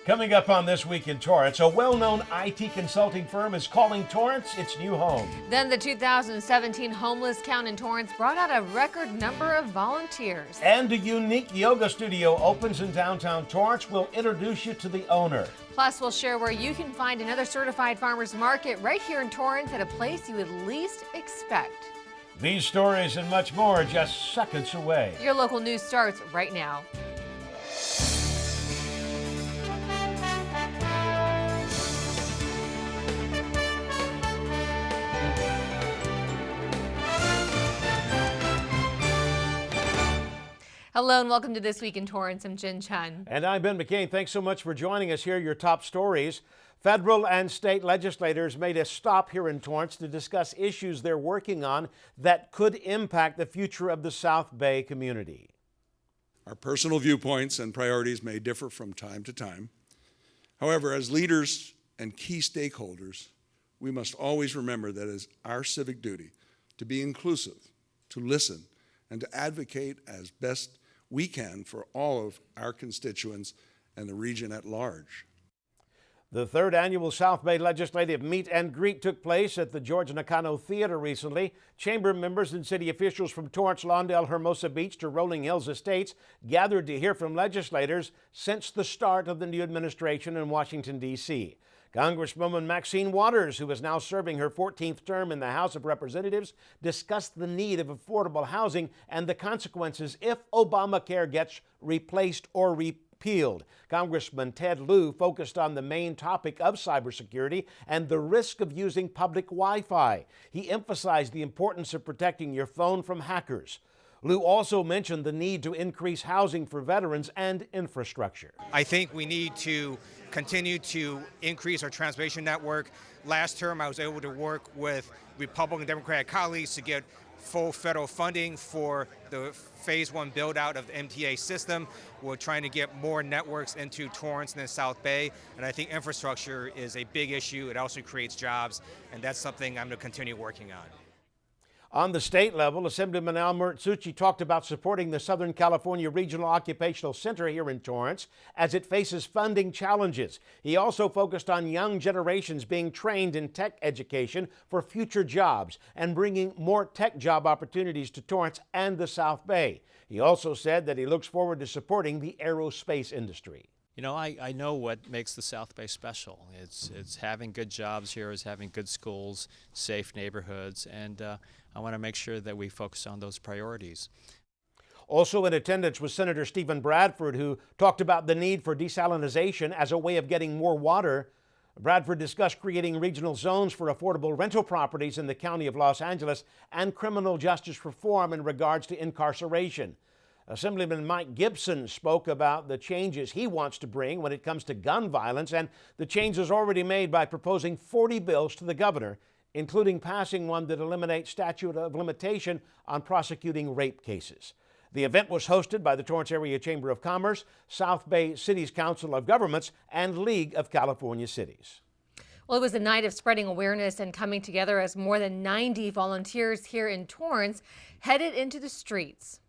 Coming up on This Week in Torrance, a well-known IT consulting firm is calling Torrance its new home. Then the 2017 homeless count in Torrance brought out a record number of volunteers. And a unique yoga studio opens in downtown Torrance. We'll introduce you to the owner. Plus, we'll share where you can find another certified farmers market right here in Torrance at a place you would least expect. These stories and much more just seconds away. Your local news starts right now. Hello and welcome to This Week in Torrance. I'm Chun. And I'm Ben McCain. Thanks so much for joining us. Here are your top stories. Federal and state legislators made a stop here in Torrance to discuss issues they're working on that could impact the future of the South Bay community. Our personal viewpoints and priorities may differ from time to time. However, as leaders and key stakeholders, we must always remember that it is our civic duty to be inclusive, to listen, and to advocate as best we can for all of our constituents and the region at large. The third annual South Bay Legislative Meet and Greet took place at the George Nakano Theater recently. Chamber members and city officials from Torrance, Lawndale, Hermosa Beach to Rolling Hills Estates gathered to hear from legislators since the start of the new administration in Washington, D.C. Congresswoman Maxine Waters, who is now serving her 14th term in the House of Representatives, discussed the need of affordable housing and the consequences if Obamacare gets replaced or repealed. Congressman Ted Lieu focused on the main topic of cybersecurity and the risk of using public Wi-Fi. He emphasized the importance of protecting your phone from hackers. Lieu also mentioned the need to increase housing for veterans and infrastructure. I think we need to continue to increase our transportation network. Last term, I was able to work with Republican and Democratic colleagues to get full federal funding for the phase 1 build out of the MTA system. We're trying to get more networks into Torrance and the South Bay, and I think infrastructure is a big issue. It also creates jobs, and that's something I'm going to continue working on. On the state level, Assemblyman Al Murtsuchi talked about supporting the Southern California Regional Occupational Center here in Torrance as it faces funding challenges. He also focused on young generations being trained in tech education for future jobs and bringing more tech job opportunities to Torrance and the South Bay. He also said that he looks forward to supporting the aerospace industry. You know, I know what makes the South Bay special. It's having good jobs here, it's having good schools, safe neighborhoods, and I want to make sure that we focus on those priorities. Also in attendance was Senator Stephen Bradford, who talked about the need for desalination as a way of getting more water. Bradford discussed creating regional zones for affordable rental properties in the county of Los Angeles and criminal justice reform in regards to incarceration. Assemblyman Mike Gibson spoke about the changes he wants to bring when it comes to gun violence and the changes already made by proposing 40 bills to the governor, including passing one that eliminates statute of limitation on prosecuting rape cases. The event was hosted by the Torrance Area Chamber of Commerce, South Bay Cities Council of Governments, and League of California Cities. Well, it was a night of spreading awareness and coming together as more than 90 volunteers here in Torrance headed into the streets.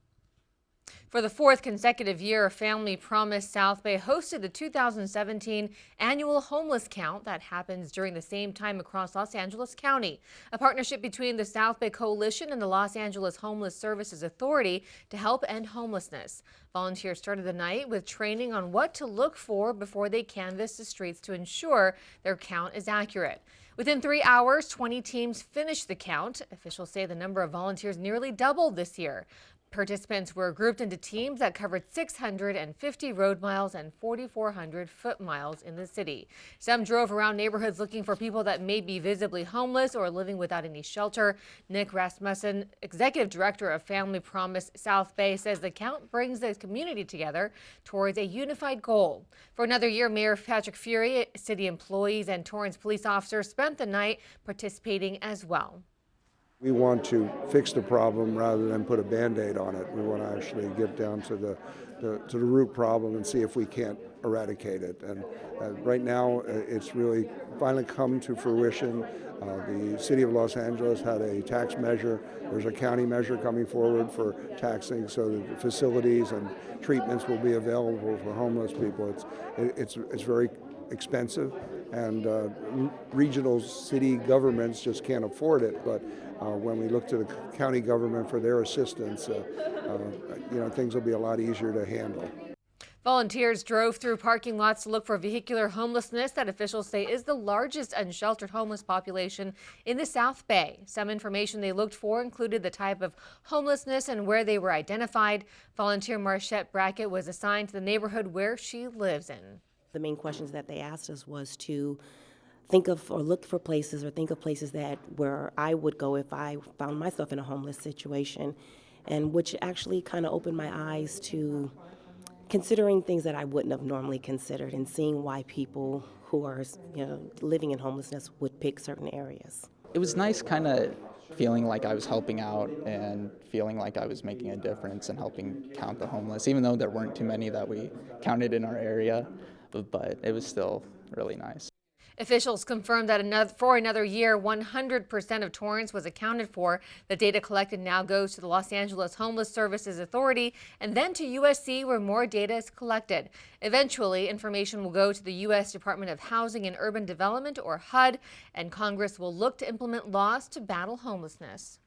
For the fourth consecutive year, Family Promise South Bay hosted the 2017 annual homeless count that happens during the same time across Los Angeles County, a partnership between the South Bay Coalition and the Los Angeles Homeless Services Authority to help end homelessness. Volunteers started the night with training on what to look for before they canvass the streets to ensure their count is accurate. Within 3 hours, 20 teams finished the count. Officials say the number of volunteers nearly doubled this year. Participants were grouped into teams that covered 650 road miles and 4,400 foot miles in the city. Some drove around neighborhoods looking for people that may be visibly homeless or living without any shelter. Nick Rasmussen, executive director of Family Promise South Bay, says the count brings the community together towards a unified goal. For another year, Mayor Patrick Fury, city employees, and Torrance police officers spent the night participating as well. We want to fix the problem rather than put a Band-Aid on it. We want to actually get down to the root problem and see if we can't eradicate it. And right now, it's really finally come to fruition. The City of Los Angeles had a tax measure. There's a county measure coming forward for taxing so that the facilities and treatments will be available for homeless people. It's very expensive, and regional city governments just can't afford it. But when we look to the county government for their assistance, things will be a lot easier to handle. Volunteers drove through parking lots to look for vehicular homelessness that officials say is the largest unsheltered homeless population in the South Bay. Some information they looked for included the type of homelessness and where they were identified. Volunteer Marchette Brackett was assigned to the neighborhood where she lives in. The main questions that they asked us was to think of or look for places or think of places that where I would go if I found myself in a homeless situation, and which actually kind of opened my eyes to considering things that I wouldn't have normally considered and seeing why people who are living in homelessness would pick certain areas. It was nice kind of feeling like I was helping out and feeling like I was making a difference and helping count the homeless, even though there weren't too many that we counted in our area, but it was still really nice. Officials confirmed that for another year, 100% of Torrance was accounted for. The data collected now goes to the Los Angeles Homeless Services Authority and then to USC, where more data is collected. Eventually, information will go to the U.S. Department of Housing and Urban Development, or HUD, and Congress will look to implement laws to battle homelessness.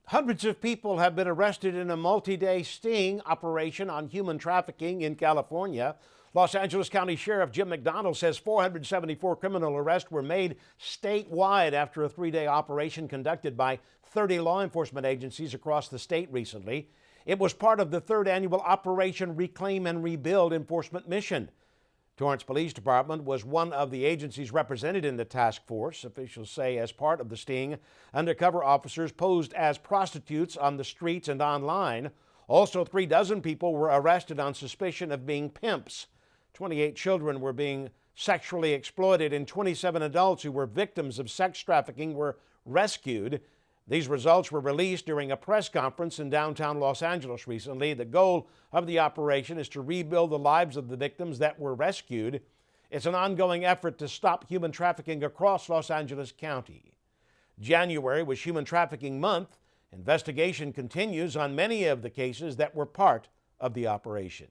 Hundreds of people have been arrested in a multi-day sting operation on human trafficking in California. Los Angeles County Sheriff Jim McDonald says 474 criminal arrests were made statewide after a 3-day operation conducted by 30 law enforcement agencies across the state recently. It was part of the 3rd annual Operation Reclaim and Rebuild enforcement mission. Torrance Police Department was one of the agencies represented in the task force. Officials say as part of the sting, undercover officers posed as prostitutes on the streets and online. Also, 36 people were arrested on suspicion of being pimps. 28 children were being sexually exploited, and 27 adults who were victims of sex trafficking were rescued. These results were released during a press conference in downtown Los Angeles recently. The goal of the operation is to rebuild the lives of the victims that were rescued. It's an ongoing effort to stop human trafficking across Los Angeles County. January was Human Trafficking Month. Investigation continues on many of the cases that were part of the operation.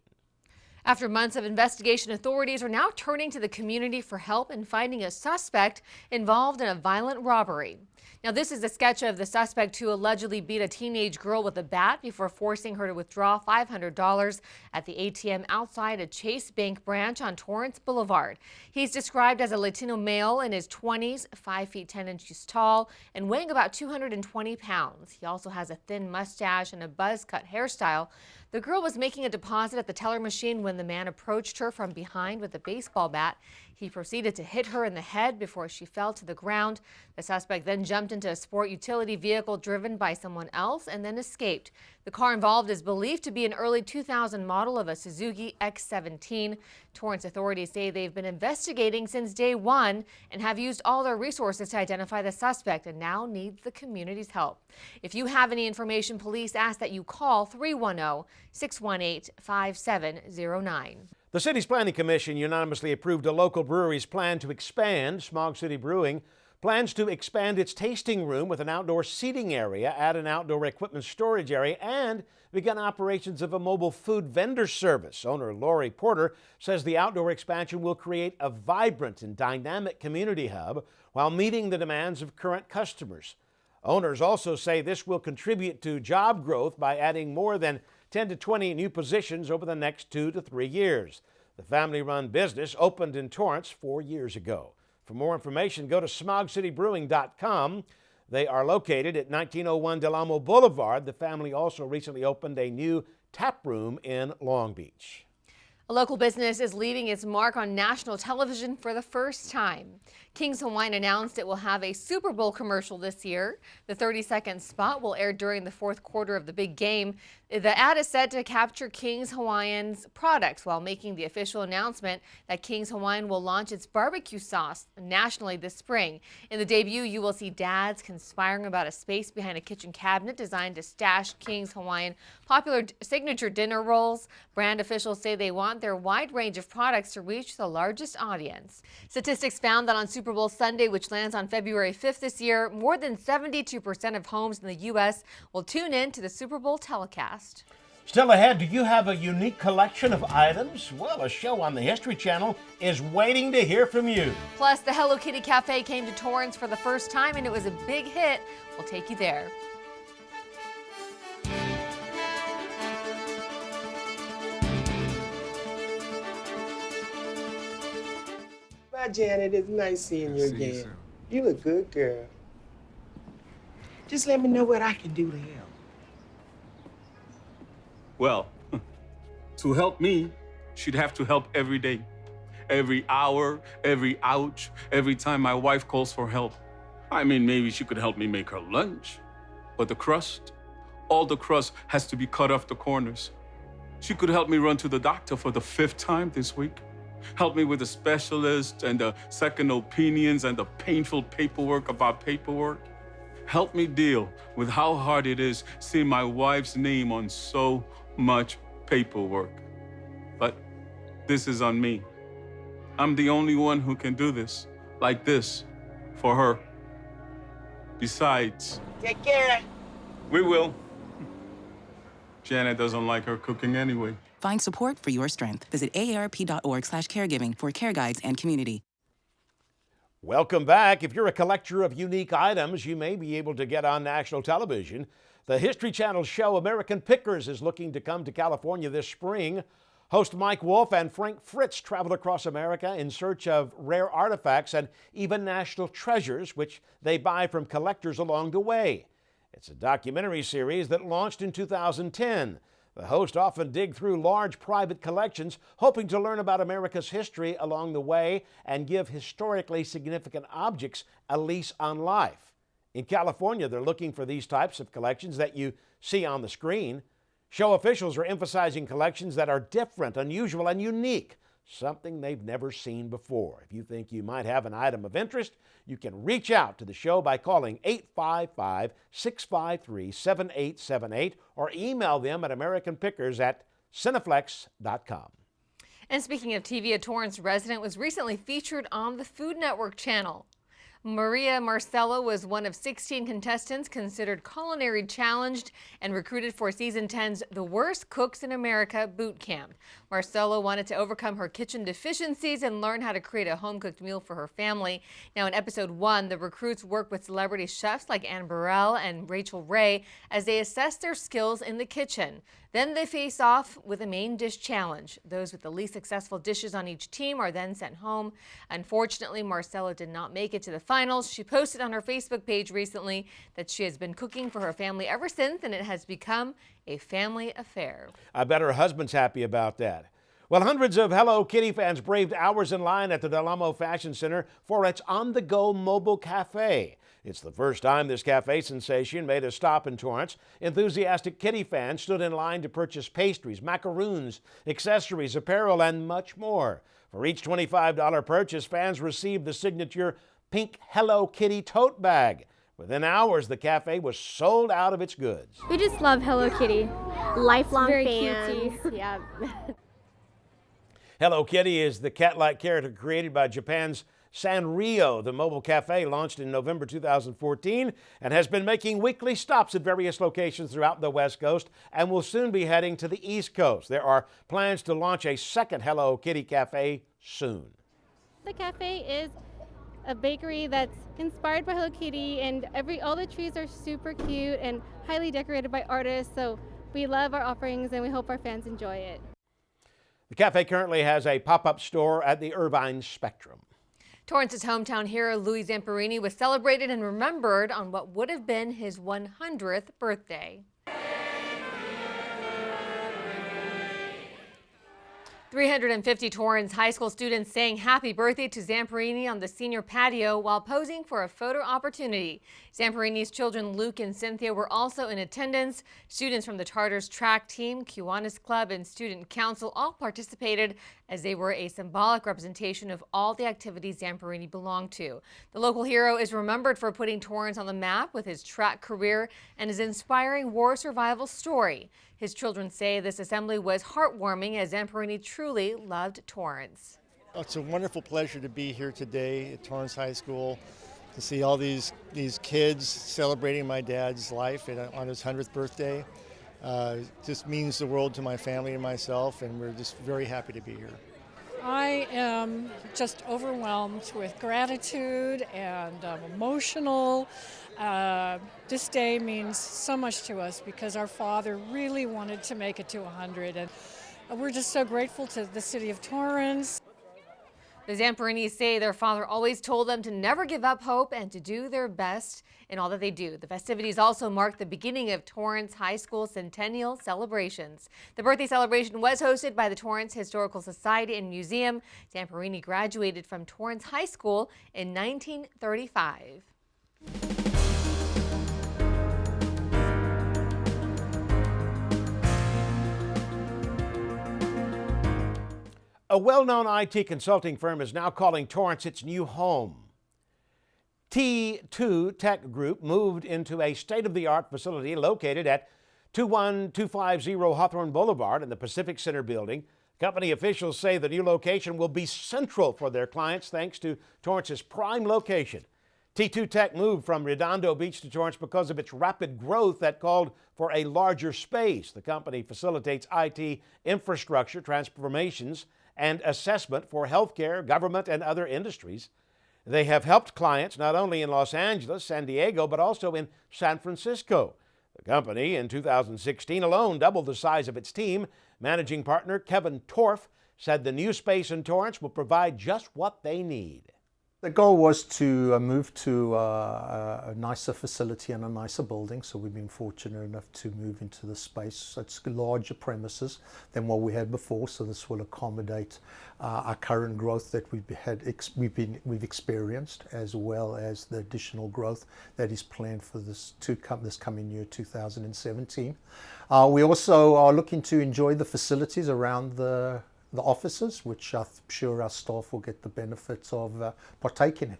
After months of investigation, authorities are now turning to the community for help in finding a suspect involved in a violent robbery. Now, this is a sketch of the suspect who allegedly beat a teenage girl with a bat before forcing her to withdraw $500 at the ATM outside a Chase Bank branch on Torrance Boulevard. He's described as a Latino male in his 20s, 5 feet 10 inches tall, and weighing about 220 pounds. He also has a thin mustache and a buzz-cut hairstyle. The girl was making a deposit at the teller machine when the man approached her from behind with a baseball bat. He proceeded to hit her in the head before she fell to the ground. The suspect then jumped into a sport utility vehicle driven by someone else and then escaped. The car involved is believed to be an early 2000 model of a Suzuki X17. Torrance authorities say they've been investigating since day one and have used all their resources to identify the suspect and now need the community's help. If you have any information, police ask that you call 310-618-5709. The city's planning commission unanimously approved a local brewery's plan to expand. Smog City Brewing plans to expand its tasting room with an outdoor seating area, add an outdoor equipment storage area, and begin operations of a mobile food vendor service. Owner Lori Porter says the outdoor expansion will create a vibrant and dynamic community hub while meeting the demands of current customers. Owners also say this will contribute to job growth by adding more than 10 to 20 new positions over the next 2 to 3 years. The family-run business opened in Torrance 4 years ago. For more information, go to smogcitybrewing.com. They are located at 1901 Del Amo Boulevard. The family also recently opened a new tap room in Long Beach. A local business is leaving its mark on national television for the first time. King's Hawaiian announced it will have a Super Bowl commercial this year. The 30-second spot will air during the fourth quarter of the big game. The ad is set to capture King's Hawaiian's products while making the official announcement that King's Hawaiian will launch its barbecue sauce nationally this spring. In the debut, you will see dads conspiring about a space behind a kitchen cabinet designed to stash King's Hawaiian popular signature dinner rolls. Brand officials say they want their wide range of products to reach the largest audience. Statistics found that on Super Bowl Sunday, which lands on February 5th this year, more than 72% of homes in the U.S. will tune in to the Super Bowl telecast. Still ahead, do you have a unique collection of items? Well, a show on the History Channel is waiting to hear from you. Plus, the Hello Kitty Cafe came to Torrance for the first time, and it was a big hit. We'll take you there. Bye, Janet. It's nice seeing you again. You look good, girl. Just let me know what I can do to help. Well, to help me, she'd have to help every day. Every hour, every ouch, every time my wife calls for help. I mean, maybe she could help me make her lunch. But the crust, all the crust has to be cut off the corners. She could help me run to the doctor for the 5th time this week. Help me with the specialist and the second opinions and the painful paperwork about paperwork. Help me deal with how hard it is seeing my wife's name on so much paperwork. But this is on me. I'm the only one who can do this, like this, for her. Besides, take care. We will. Janet doesn't like her cooking anyway. Find support for your strength. Visit aarp.org/caregiving for care guides and community. Welcome back. If you're a collector of unique items, you may be able to get on national television. The History Channel show American Pickers is looking to come to California this spring. Host Mike Wolf and Frank Fritz traveled across America in search of rare artifacts and even national treasures, which they buy from collectors along the way. It's a documentary series that launched in 2010. The hosts often dig through large private collections, hoping to learn about America's history along the way and give historically significant objects a lease on life. In California, they're looking for these types of collections that you see on the screen. Show officials are emphasizing collections that are different, unusual, and unique, something they've never seen before. If you think you might have an item of interest, you can reach out to the show by calling 855-653-7878 or email them at americanpickers@cineflex.com. And speaking of TV, a Torrance resident was recently featured on the Food Network channel. Maria Marcello was one of 16 contestants considered culinary challenged and recruited for Season 10's The Worst Cooks in America boot camp. Marcello wanted to overcome her kitchen deficiencies and learn how to create a home-cooked meal for her family. Now in Episode 1, the recruits work with celebrity chefs like Anne Burrell and Rachel Ray as they assess their skills in the kitchen. Then they face off with a main dish challenge. Those with the least successful dishes on each team are then sent home. Unfortunately, Marcello did not make it to the finals. She posted on her Facebook page recently that she has been cooking for her family ever since, and it has become a family affair. I bet her husband's happy about that. Well, hundreds of Hello Kitty fans braved hours in line at the Del Amo Fashion Center for its on-the-go mobile cafe. It's the first time this cafe sensation made a stop in Torrance. Enthusiastic kitty fans stood in line to purchase pastries, macaroons, accessories, apparel, and much more. For each $25 purchase, fans received the signature pink Hello Kitty tote bag. Within hours, the cafe was sold out of its goods. We just love Hello Kitty. Lifelong very fans. cutesy. Yeah. Hello Kitty is the cat-like character created by Japan's Sanrio. The mobile cafe launched in November 2014 and has been making weekly stops at various locations throughout the West Coast and will soon be heading to the East Coast. There are plans to launch a second Hello Kitty cafe soon. The cafe is a bakery that's inspired by Hello Kitty, and all the trees are super cute and highly decorated by artists, so we love our offerings and we hope our fans enjoy it. The cafe currently has a pop-up store at the Irvine Spectrum. Torrance's hometown hero, Louis Zamperini, was celebrated and remembered on what would have been his 100th birthday. 350 Torrance High School students sang happy birthday to Zamperini on the senior patio while posing for a photo opportunity. Zamperini's children Luke and Cynthia were also in attendance. Students from the Charters track team, Kiwanis Club, and Student Council all participated as they were a symbolic representation of all the activities Zamperini belonged to. The local hero is remembered for putting Torrance on the map with his track career and his inspiring war survival story. His children say this assembly was heartwarming as Zamperini truly loved Torrance. It's a wonderful pleasure to be here today at Torrance High School to see all these kids celebrating my dad's life on his 100th birthday. Just means the world to my family and myself, and we're just very happy to be here. I am just overwhelmed with gratitude and emotional. This day means so much to us because our father really wanted to make it to 100, and we're just so grateful to the city of Torrance. The Zamperinis say their father always told them to never give up hope and to do their best in all that they do. The festivities also mark the beginning of Torrance High School centennial celebrations. The birthday celebration was hosted by the Torrance Historical Society and Museum. Zamperini graduated from Torrance High School in 1935. A well-known IT consulting firm is now calling Torrance its new home. T2 Tech Group moved into a state-of-the-art facility located at 21250 Hawthorne Boulevard in the Pacific Center building. Company officials say the new location will be central for their clients thanks to Torrance's prime location. T2 Tech moved from Redondo Beach to Torrance because of its rapid growth that called for a larger space. The company facilitates IT infrastructure transformations and assessment for healthcare, government, and other industries. They have helped clients not only in Los Angeles, San Diego, but also in San Francisco. The company in 2016 alone doubled the size of its team. Managing partner Kevin Torf said the new space in Torrance will provide just what they need. The goal was to move to a nicer facility and a nicer building, so we've been fortunate enough to move into the space. It's larger premises than what we had before, so this will accommodate our current growth that we've experienced, as well as the additional growth that is planned for this coming year, 2017. We also are looking to enjoy the facilities around the offices, which I'm sure our staff will get the benefits of partaking in.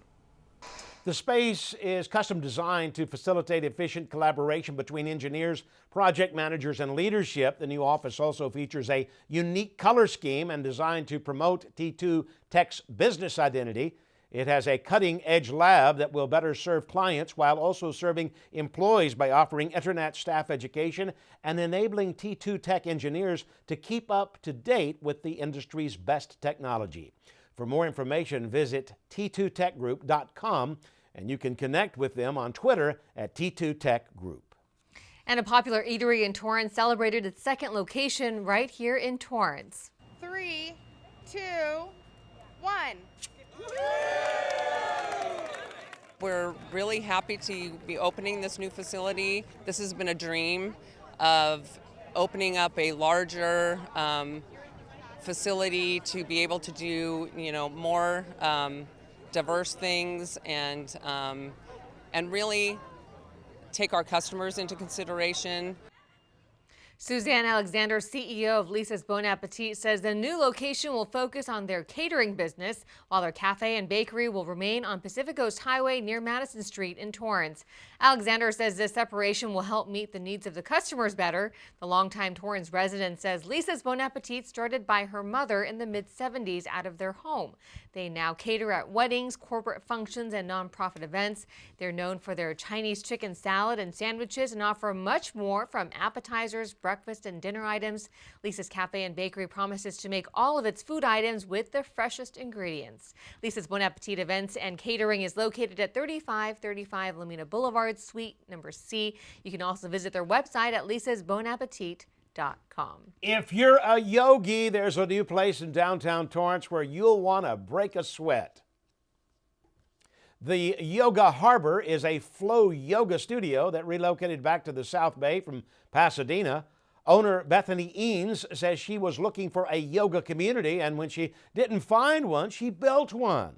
The space is custom designed to facilitate efficient collaboration between engineers, project managers, and leadership. The new office also features a unique color scheme and designed to promote T2 Tech's business identity. It has a cutting-edge lab that will better serve clients while also serving employees by offering internet staff education and enabling T2 Tech engineers to keep up to date with the industry's best technology. For more information, visit t2techgroup.com, and you can connect with them on Twitter at T2 Tech Group. And a popular eatery in Torrance celebrated its second location right here in Torrance. 3, 2, 1. We're really happy to be opening this new facility. This has been a dream of opening up a larger facility to be able to do, more diverse things and really take our customers into consideration. Suzanne Alexander, CEO of Lisa's Bon Appetit, says the new location will focus on their catering business, while their cafe and bakery will remain on Pacific Coast Highway near Madison Street in Torrance. Alexander says this separation will help meet the needs of the customers better. The longtime Torrance resident says Lisa's Bon Appetit started by her mother in the mid-70s out of their home. They now cater at weddings, corporate functions, and nonprofit events. They're known for their Chinese chicken salad and sandwiches and offer much more, from appetizers, breakfast and dinner items. Lisa's Cafe and Bakery promises to make all of its food items with the freshest ingredients. Lisa's Bon Appetit Events and Catering is located at 3535 Lamina Boulevard, Suite number C. You can also visit their website at lisasbonappetit.com. If you're a yogi, there's a new place in downtown Torrance where you'll want to break a sweat. The Yoga Harbor is a flow yoga studio that relocated back to the South Bay from Pasadena. Owner Bethany Eanes says she was looking for a yoga community, and when she didn't find one, she built one.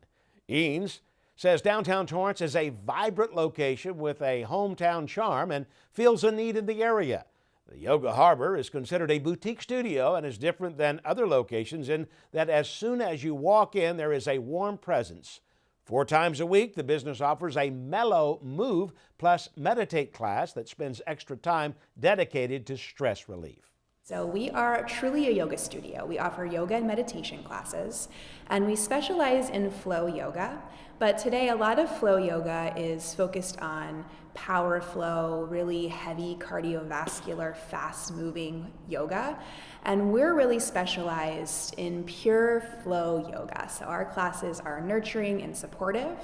Eanes says downtown Torrance is a vibrant location with a hometown charm and feels a need in the area. The Yoga Harbor is considered a boutique studio and is different than other locations in that as soon as you walk in, there is a warm presence. 4 times a week, the business offers a mellow move plus meditate class that spends extra time dedicated to stress relief. So we are truly a yoga studio. We offer yoga and meditation classes, and we specialize in flow yoga. But today, a lot of flow yoga is focused on power flow, really heavy cardiovascular, fast-moving yoga. And we're really specialized in pure flow yoga. So our classes are nurturing and supportive.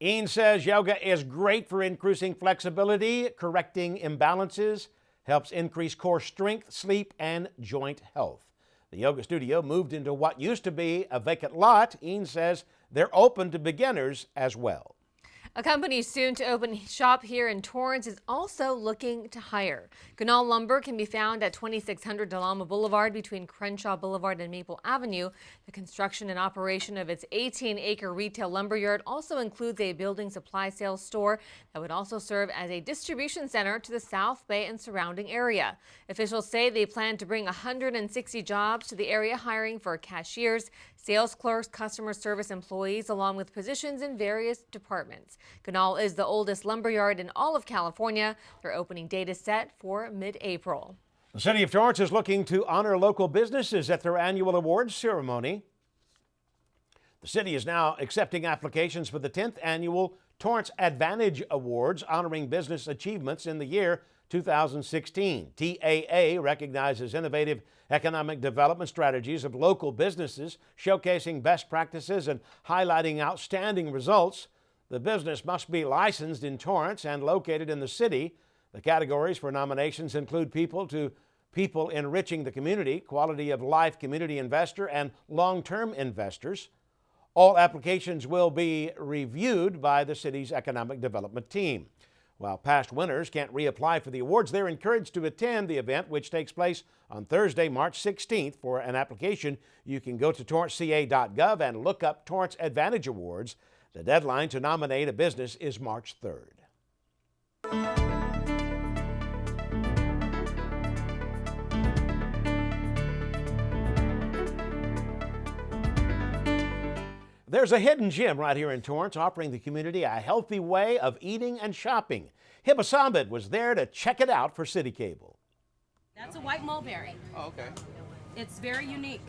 Eanes says yoga is great for increasing flexibility, correcting imbalances, helps increase core strength, sleep, and joint health. The yoga studio moved into what used to be a vacant lot. Eanes says they're open to beginners as well. A company soon to open shop here in Torrance is also looking to hire. Ganal Lumber can be found at 2600 Delama Boulevard between Crenshaw Boulevard and Maple Avenue. The construction and operation of its 18-acre retail lumberyard also includes a building supply sales store that would also serve as a distribution center to the South Bay and surrounding area. Officials say they plan to bring 160 jobs to the area, hiring for cashiers, sales clerks, customer service employees, along with positions in various departments. Ganal is the oldest lumberyard in all of California. Their opening date is set for mid-April. The City of Torrance is looking to honor local businesses at their annual awards ceremony. The city is now accepting applications for the 10th annual Torrance Advantage Awards, honoring business achievements in the year 2016. TAA recognizes innovative economic development strategies of local businesses, showcasing best practices and highlighting outstanding results. The business must be licensed in Torrance and located in the city. The categories for nominations include people enriching the community, quality of life community investor, and long-term investors. All applications will be reviewed by the city's economic development team. While past winners can't reapply for the awards, they're encouraged to attend the event, which takes place on Thursday, March 16th. For an application, you can go to torranceca.gov and look up Torrance Advantage Awards. The deadline to nominate a business is March 3rd. There's a hidden gem right here in Torrance offering the community a healthy way of eating and shopping. Hiba Samad was there to check it out for CitiCABLE. That's a white mulberry. Oh, okay. It's very unique,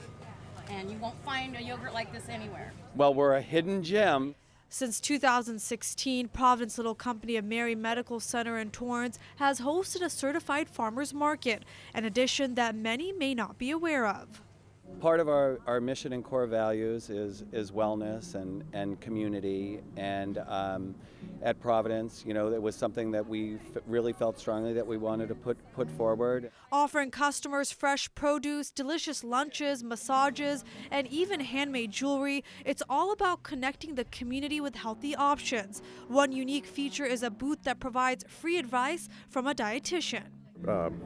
and you won't find a yogurt like this anywhere. Well, we're a hidden gem. Since 2016, Providence Little Company of Mary Medical Center in Torrance has hosted a certified farmers market, an addition that many may not be aware of. Part of our mission and core values is wellness and community, and at Providence, you know, it was something that we really felt strongly that we wanted to put forward. Offering customers fresh produce, delicious lunches, massages, and even handmade jewelry, it's all about connecting the community with healthy options. One unique feature is a booth that provides free advice from a dietitian.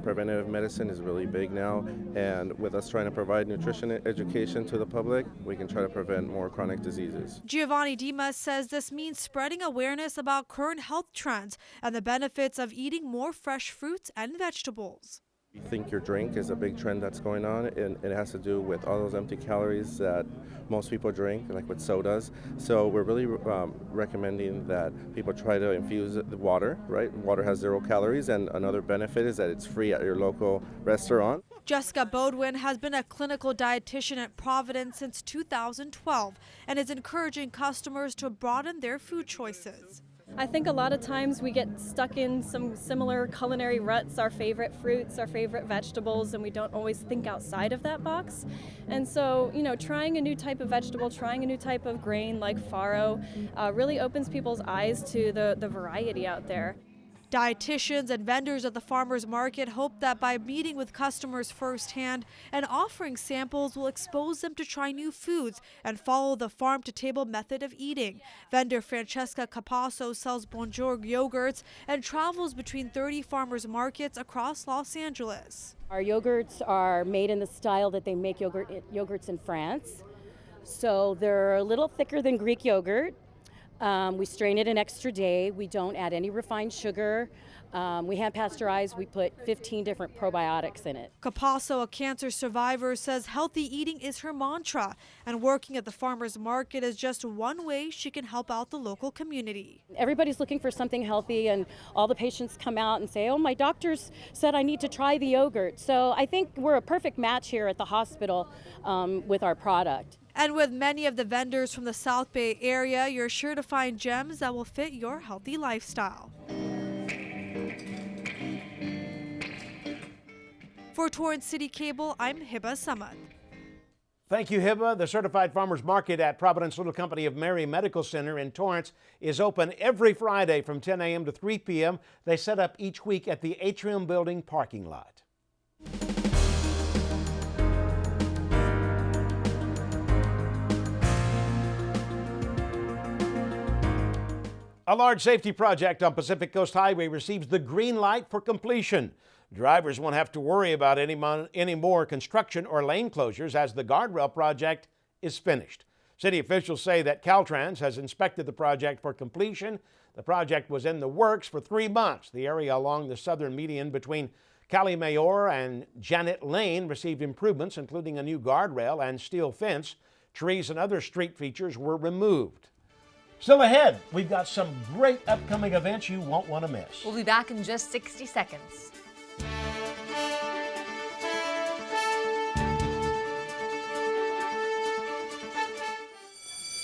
Preventative medicine is really big now, and with us trying to provide nutrition education to the public, we can try to prevent more chronic diseases. Giovanni Dimas says this means spreading awareness about current health trends and the benefits of eating more fresh fruits and vegetables. Think your drink is a big trend that's going on, and it has to do with all those empty calories that most people drink, like with sodas. So we're really recommending that people try to infuse the water, right? Water has 0 calories, and another benefit is that it's free at your local restaurant. Jessica Bodwin has been a clinical dietitian at Providence since 2012 and is encouraging customers to broaden their food choices. I think a lot of times we get stuck in some similar culinary ruts, our favorite fruits, our favorite vegetables, and we don't always think outside of that box. And so, you know, trying a new type of vegetable, trying a new type of grain like farro really opens people's eyes to the variety out there. Dietitians and vendors at the farmers market hope that by meeting with customers firsthand and offering samples will expose them to try new foods and follow the farm-to-table method of eating. Vendor Francesca Capasso sells Bonjour yogurts and travels between 30 farmers markets across Los Angeles. Our yogurts are made in the style that they make yogurts in France. So they're a little thicker than Greek yogurt. We strain it an extra day. We don't add any refined sugar. We hand pasteurize. We put 15 different probiotics in it. Capasso, a cancer survivor, says healthy eating is her mantra, and working at the farmers market is just one way she can help out the local community. Everybody's looking for something healthy, and all the patients come out and say, oh, my doctors said I need to try the yogurt. So I think we're a perfect match here at the hospital with our product. And with many of the vendors from the South Bay area, you're sure to find gems that will fit your healthy lifestyle. For Torrance City Cable, I'm Hiba Samad. Thank you, Hiba. The Certified Farmers Market at Providence Little Company of Mary Medical Center in Torrance is open every Friday from 10 a.m. to 3 p.m. They set up each week at the Atrium Building parking lot. A large safety project on Pacific Coast Highway receives the green light for completion. Drivers won't have to worry about any more construction or lane closures as the guardrail project is finished. City officials say that Caltrans has inspected the project for completion. The project was in the works for 3 months. The area along the southern median between Cali Mayor and Janet Lane received improvements, including a new guardrail and steel fence. Trees and other street features were removed. Still ahead, we've got some great upcoming events you won't want to miss. We'll be back in just 60 seconds.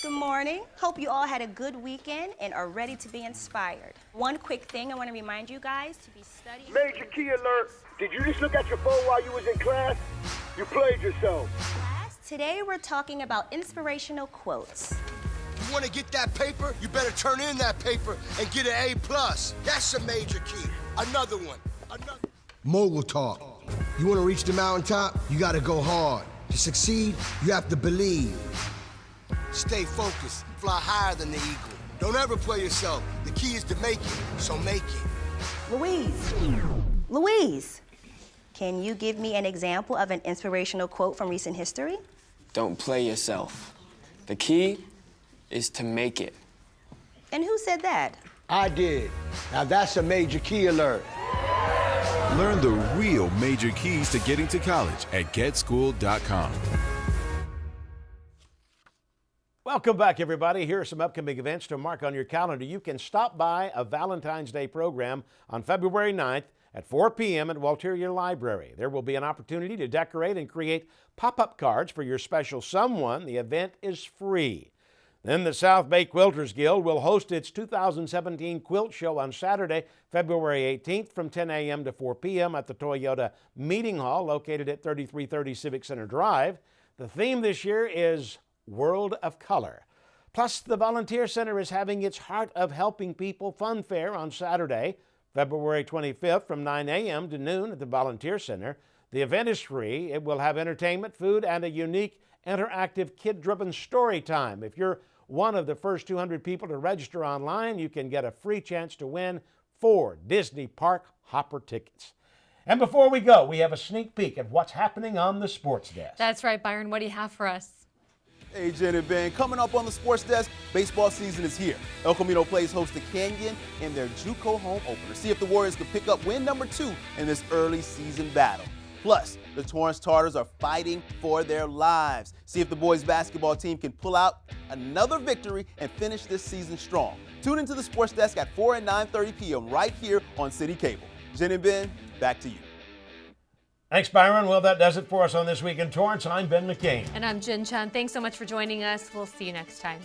Good morning. Hope you all had a good weekend and are ready to be inspired. One quick thing I want to remind you guys to be studying. Major key alert. Did you just look at your phone while you was in class? You played yourself. Today we're talking about inspirational quotes. You want to get that paper, you better turn in that paper and get an A+. That's a major key. Another one. Mogul talk. You want to reach the mountaintop, you got to go hard. To succeed, you have to believe. Stay focused. Fly higher than the eagle. Don't ever play yourself. The key is to make it, so make it. Louise, can you give me an example of an inspirational quote from recent history? Don't play yourself. The key is to make it. And who said that? I did. Now that's a major key alert. Learn the real major keys to getting to college at getschool.com. Welcome back, everybody. Here are some upcoming events to mark on your calendar. You can stop by a Valentine's Day program on February 9th at 4 p.m. at Walteria Library. There will be an opportunity to decorate and create pop-up cards for your special someone. The event is free. Then the South Bay Quilters Guild will host its 2017 Quilt Show on Saturday, February 18th from 10 a.m. to 4 p.m. at the Toyota Meeting Hall located at 3330 Civic Center Drive. The theme this year is World of Color. Plus, the Volunteer Center is having its Heart of Helping People Fun Fair on Saturday, February 25th from 9 a.m. to noon at the Volunteer Center. The event is free. It will have entertainment, food, and a unique interactive kid-driven story time. If you're one of the first 200 people to register online, you can get a free chance to win 4 Disney Park Hopper tickets. And before we go, we have a sneak peek at what's happening on the sports desk. That's right, Byron. What do you have for us? Hey, Jen and Ben, coming up on the sports desk, baseball season is here. El Camino plays host to Canyon in their JUCO home opener. See if the Warriors can pick up win number 2 in this early season battle. Plus, the Torrance Tartars are fighting for their lives. See if the boys basketball team can pull out another victory and finish this season strong. Tune into the sports desk at 4 and 9:30 p.m. right here on CitiCABLE. Jen and Ben, back to you. Thanks, Byron. Well, that does it for us on This Week in Torrance. I'm Ben McCain. And I'm Chun. Thanks so much for joining us. We'll see you next time.